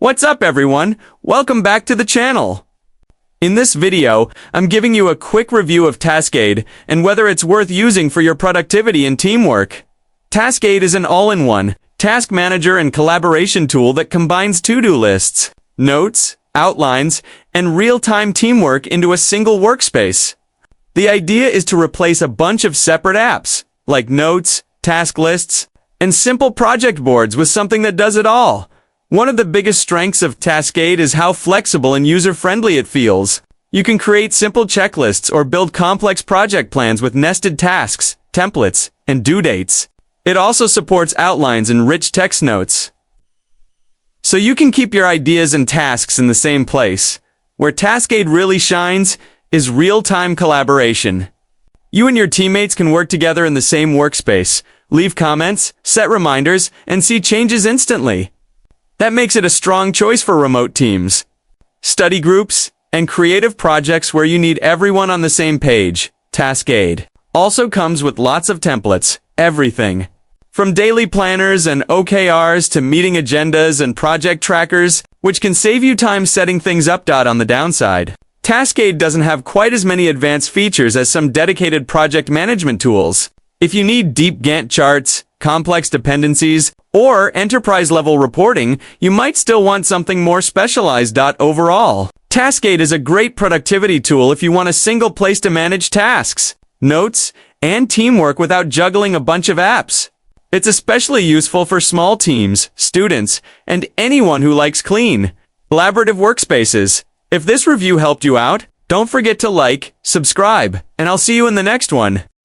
What's up everyone? Welcome back to the channel. In this video, I'm giving you a quick review of Taskade and whether it's worth using for your productivity and teamwork. Taskade is an all-in-one task manager and collaboration tool that combines to-do lists, notes, outlines, and real-time teamwork into a single workspace. The idea is to replace a bunch of separate apps, like notes, task lists, and simple project boards with something that does it all. One of the biggest strengths of Taskade is how flexible and user-friendly it feels. You can create simple checklists or build complex project plans with nested tasks, templates, and due dates. It also supports outlines and rich text notes. So you can keep your ideas and tasks in the same place. Where Taskade really shines is real-time collaboration. You and your teammates can work together in the same workspace, leave comments, set reminders, and see changes instantly. That makes it a strong choice for remote teams, study groups, and creative projects where you need everyone on the same page. Taskade also comes with lots of templates, everything from daily planners and OKRs to meeting agendas and project trackers, which can save you time setting things up. On the downside, Taskade doesn't have quite as many advanced features as some dedicated project management tools. If you need deep Gantt charts, complex dependencies, or enterprise-level reporting, you might still want something more specialized. Overall, Taskade is a great productivity tool if you want a single place to manage tasks, notes, and teamwork without juggling a bunch of apps. It's especially useful for small teams, students, and anyone who likes clean, collaborative workspaces. If this review helped you out, don't forget to like, subscribe, and I'll see you in the next one.